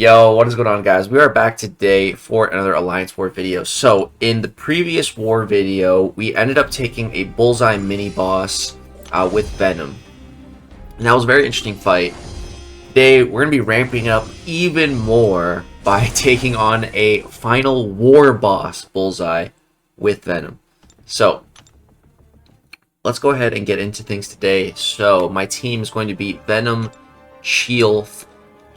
Yo, what is going on, guys? We are back today for another Alliance War video. So, in the previous war video, we ended up taking a Bullseye mini-boss with Venom. And that was a very interesting fight. Today, we're going to be ramping up even more by taking on a final war boss, Bullseye, with Venom. So, let's go ahead and get into things today. So, my team is going to be Venom, Shield,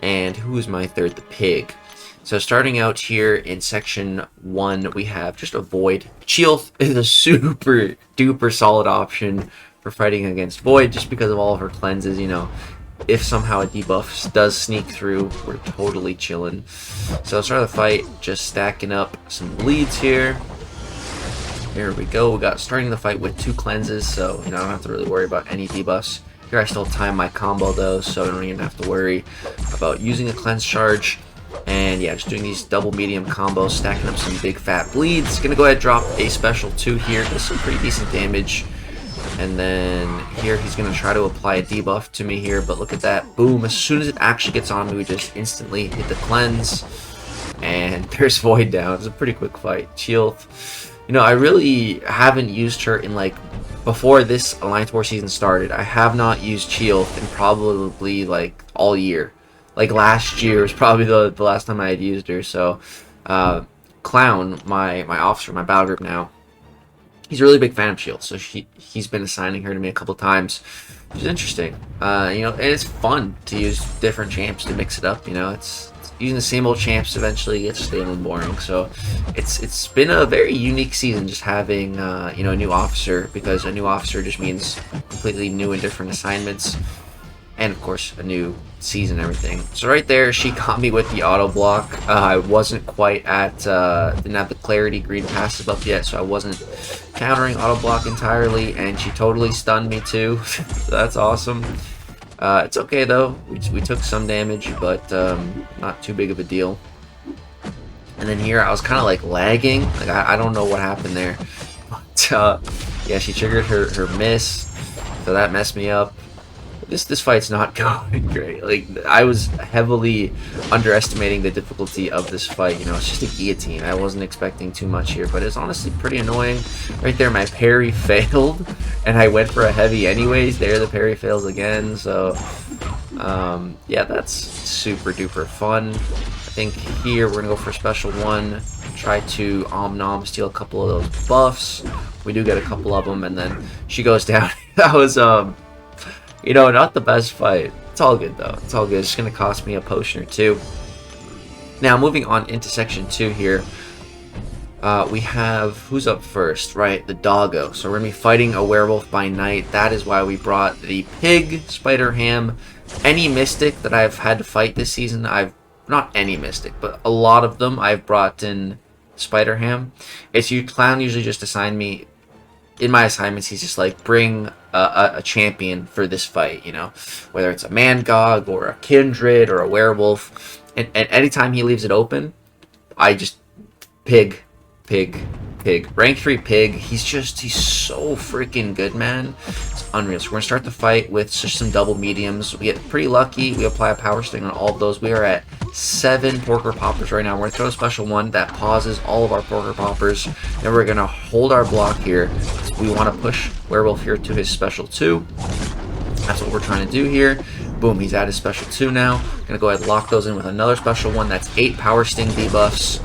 and who's my third? The Pig. So starting out here in section 1, we have just a Void. Shield is a super duper solid option for fighting against Void just because of all of her cleanses, you know. If somehow a debuff does sneak through, we're totally chilling. So start the fight, just stacking up some bleeds here. There we go. We got starting the fight with 2 cleanses, so you know I don't have to really worry about any debuffs. Here I still time my combo though, so I don't even have to worry about using a cleanse charge. And yeah, just doing these double medium combos, stacking up some big fat bleeds. Gonna go ahead and drop a special 2 here, does some pretty decent damage. And then here he's gonna try to apply a debuff to me here, but look at that, boom, as soon as it actually gets on me, we just instantly hit the cleanse. And there's Void down. It's a pretty quick fight. Shield, you know, I really haven't used her in like, before this Alliance War season started, I have not used Shield in probably like all year. Like last year was probably the last time I had used her. So Clown, my officer, my battle group now, he's a really big fan of Shield. So he's been assigning her to me a couple times, which is interesting. You know, and it's fun to use different champs to mix it up. You know, it's using the same old champs eventually gets stale and boring. So it's been a very unique season just having you know, a new officer, because a new officer just means completely new and different assignments, and of course a new season and everything. So right there she caught me with the auto block. I wasn't quite at didn't have the clarity green passive up yet, so I wasn't countering auto block entirely, and she totally stunned me too. So that's awesome. It's okay though, we took some damage, but not too big of a deal. And then here I was kind of like lagging, like I don't know what happened there, but yeah, she triggered her miss, so that messed me up. This fight's not going great. Like, I was heavily underestimating the difficulty of this fight. You know, it's just a guillotine. I wasn't expecting too much here, but it's honestly pretty annoying. Right there, my parry failed, and I went for a heavy anyways. There, the parry fails again. So, yeah, that's super duper fun. I think here we're gonna go for special 1. Try to nom steal a couple of those buffs. We do get a couple of them, and then she goes down. That was you know, not the best fight. It's all good though. It's all good. It's going to cost me a potion or 2. Now, moving on into section 2 here. We have, who's up first? Right, the doggo. So we're going to be fighting a werewolf by night. That is why we brought the pig, spider ham. Any mystic that I've had to fight this season, not any mystic, but a lot of them, I've brought in spider ham. It's Clown usually just assigned me, in my assignments, he's just like, bring a champion for this fight, you know, whether it's a MCOC or a kindred or a werewolf, and anytime he leaves it open, I just pig. Rank 3 pig. He's so freaking good, man. It's unreal. So we're gonna start the fight with just some double mediums. We get pretty lucky. We apply a power sting on all of those. We are at 7 porker poppers right now. We're gonna throw a special 1 that pauses all of our porker poppers. Then we're gonna hold our block here. We want to push werewolf here to his special 2. That's what we're trying to do here. Boom, he's at his special 2 now. Gonna go ahead and lock those in with another special 1. That's 8 power sting debuffs.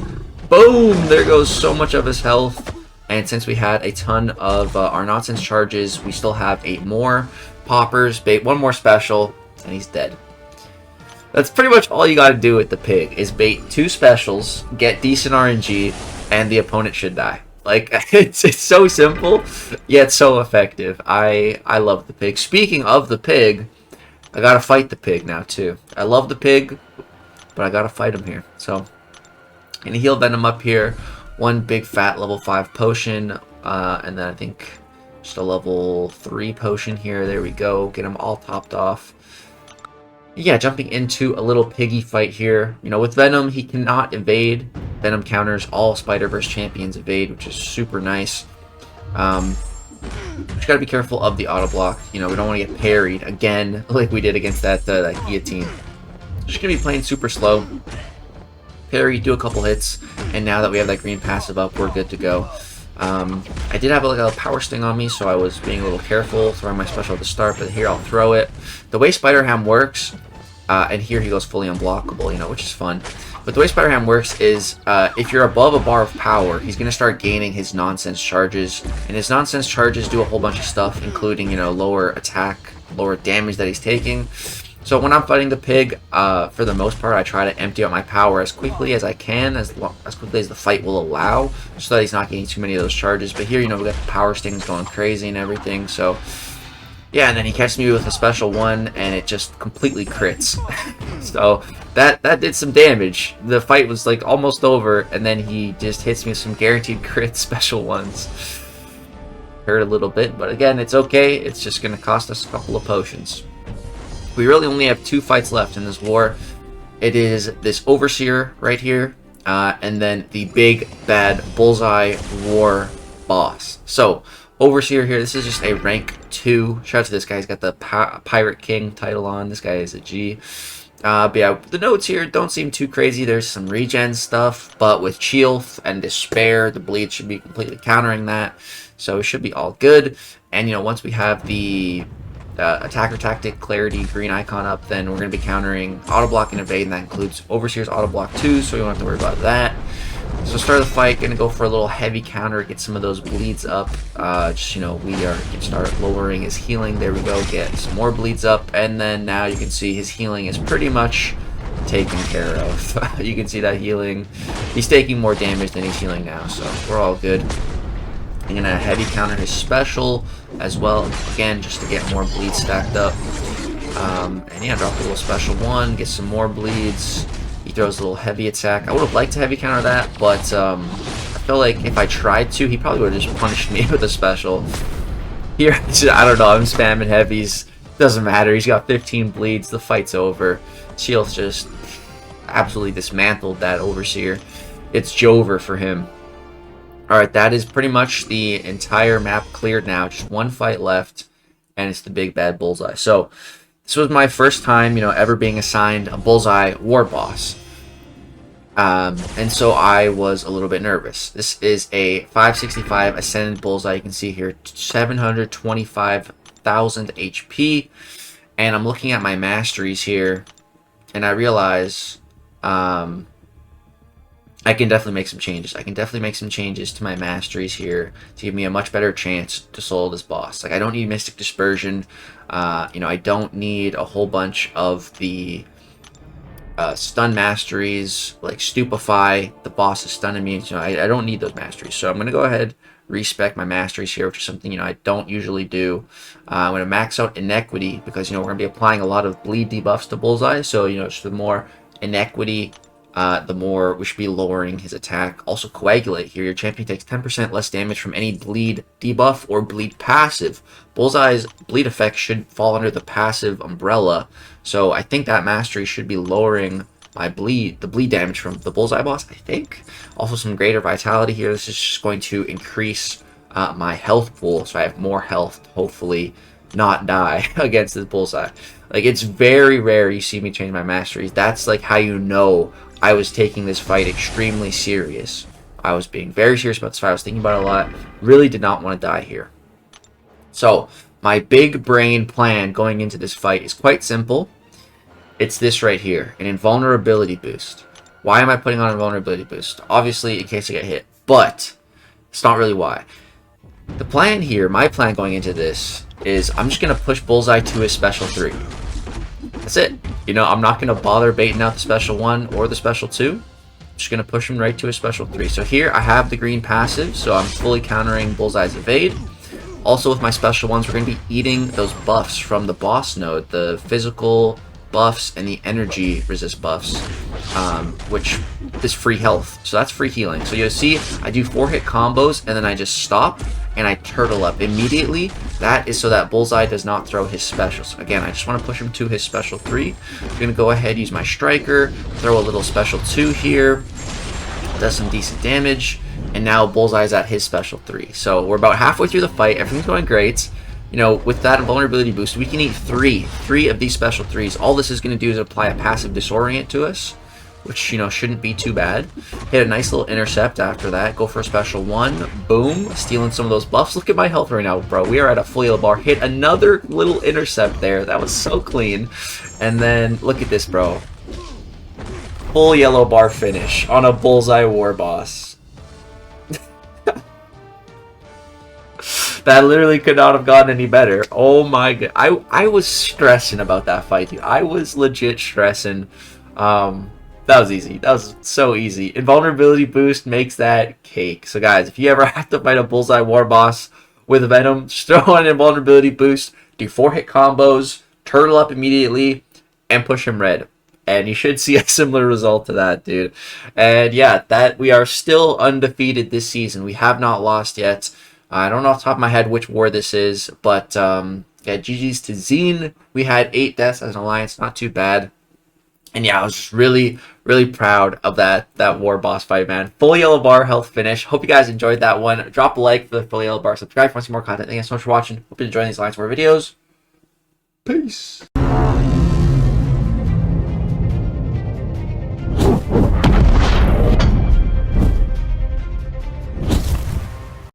Boom! There goes so much of his health. And since we had a ton of our nonsense charges, we still have 8 more poppers, bait 1 more special, and he's dead. That's pretty much all you gotta do with the pig, is bait 2 specials, get decent RNG, and the opponent should die. Like, it's so simple, yet so effective. I love the pig. Speaking of the pig, I gotta fight the pig now too. I love the pig, but I gotta fight him here. So, gonna heal Venom up here. 1 big fat level 5 potion, and then I think just a level 3 potion here. There we go. Get him all topped off. Yeah, jumping into a little piggy fight here. You know, with Venom, he cannot evade. Venom counters all Spider-Verse champions evade, which is super nice. Just gotta be careful of the auto block. You know, we don't want to get parried again, like we did against that guillotine. Just gonna be playing super slow. parry, do a couple hits, and now that we have that green passive up, we're good to go. I did have like a power sting on me, so I was being a little careful throwing my special at the start, but here I'll throw it. The way Spider Ham works, and here he goes fully unblockable, you know, which is fun. But the way Spider Ham works is, if you're above a bar of power, he's going to start gaining his nonsense charges, and his nonsense charges do a whole bunch of stuff, including, you know, lower attack, lower damage that he's taking. So when I'm fighting the pig, for the most part, I try to empty out my power as quickly as I can, as quickly as the fight will allow, so that he's not getting too many of those charges. But here, you know, we got the power stings going crazy and everything, so yeah, and then he catches me with a special one, and it just completely crits. So that did some damage. The fight was like almost over, and then he just hits me with some guaranteed crit special ones. Hurt a little bit, but again, it's okay. It's just going to cost us a couple of potions. We really only have 2 fights left in this war. It is this Overseer right here, and then the big bad Bullseye war boss. So Overseer here, this is just a rank 2. Shout out to this guy. He's got the Pirate King title on. This guy is a G. But yeah, the notes here don't seem too crazy. There's some regen stuff, but with Chielth and Despair, the bleed should be completely countering that. So it should be all good. And, you know, once we have the attacker tactic clarity green icon up, then we're going to be countering auto block and evade, and that includes Overseer's auto block too, so we don't have to worry about that. So start of the fight, going to go for a little heavy counter, get some of those bleeds up. Just, you know, we are going to start lowering his healing. There we go, get some more bleeds up, and then now you can see his healing is pretty much taken care of. You can see that healing. He's taking more damage than he's healing now, so we're all good. I'm going to heavy counter his special as well, again, just to get more bleeds stacked up. And yeah, drop a little special one, get some more bleeds. He throws a little heavy attack. I would have liked to heavy counter that, but I feel like if I tried to, he probably would have just punished me with a special. Here, I don't know, I'm spamming heavies. Doesn't matter, he's got 15 bleeds, the fight's over. Shield just absolutely dismantled that Overseer. It's Jover for him. Alright, that is pretty much the entire map cleared now. Just one fight left, and it's the big bad Bullseye. So, this was my first time, you know, ever being assigned a Bullseye war boss. And so I was a little bit nervous. This is a 565 Ascended Bullseye. You can see here, 725,000 HP. And I'm looking at my Masteries here, and I realize I can definitely make some changes. I can definitely make some changes to my Masteries here to give me a much better chance to solo this boss. Like, I don't need Mystic Dispersion. You know, I don't need a whole bunch of the stun Masteries, like Stupefy. The boss is stunning me. You know, I don't need those Masteries. So I'm going to go ahead, respec my Masteries here, which is something, you know, I don't usually do. I'm going to max out Inequity because, you know, we're going to be applying a lot of bleed debuffs to Bullseye. So, you know, just the more Inequity, the more we should be lowering his attack. Also, Coagulate here. Your champion takes 10% less damage from any bleed debuff or bleed passive. Bullseye's bleed effect should fall under the passive umbrella. So I think that Mastery should be lowering my the bleed damage from the Bullseye boss, I think. Also, some greater vitality here. This is just going to increase my health pool, so I have more health to hopefully not die against this Bullseye. Like, it's very rare you see me change my Masteries. That's like how you know I was taking this fight extremely serious. I was being very serious about this fight. I was thinking about it a lot. Really did not want to die here. So, my big brain plan going into this fight is quite simple. It's this right here, an invulnerability boost. Why am I putting on a invulnerability boost? Obviously, in case I get hit, but it's not really why. The plan here, my plan going into this, is I'm just going to push Bullseye to his special 3. That's it. You know, I'm not going to bother baiting out the special 1 or the special 2. I'm just going to push him right to his special 3. So here I have the green passive, so I'm fully countering Bullseye's evade. Also with my special ones, we're going to be eating those buffs from the boss node, the physical buffs and the energy resist buffs, which is free health. So that's free healing. So you'll see I do 4-hit combos, and then I just stop and I turtle up immediately. That is so that Bullseye does not throw his specials. Again, I just want to push him to his special 3. I'm going to go ahead, use my striker, throw a little special 2 here. Does some decent damage. And now Bullseye's at his special 3. So we're about halfway through the fight. Everything's going great. You know, with that invulnerability boost, we can eat three of these special 3s. All this is going to do is apply a passive disorient to us. which, you know, shouldn't be too bad. Hit a nice little intercept after that. Go for a special one. Boom. Stealing some of those buffs. Look at my health right now, bro. We are at a full yellow bar. Hit another little intercept there. That was so clean. And then, look at this, bro. Full yellow bar finish on a Bullseye War Boss. That literally could not have gotten any better. Oh my god. I was stressing about that fight, dude. I was legit stressing. That was easy. That was so easy. Invulnerability boost makes that cake. So guys, if you ever have to fight a Bullseye War Boss with Venom, just throw on an invulnerability boost, do 4-hit combos, turtle up immediately, and push him red. And you should see a similar result to that, dude. And yeah, that we are still undefeated this season. We have not lost yet. I don't know off the top of my head which war this is, but yeah, GG's to ZEEN. We had 8 deaths as an alliance, not too bad. And yeah, I was just really, really proud of that war boss fight, man. Full yellow bar health finish. Hope you guys enjoyed that one. Drop a like for the full yellow bar. Subscribe if you want to see more content. Thank you so much for watching. Hope you enjoy these Alliance War videos. Peace.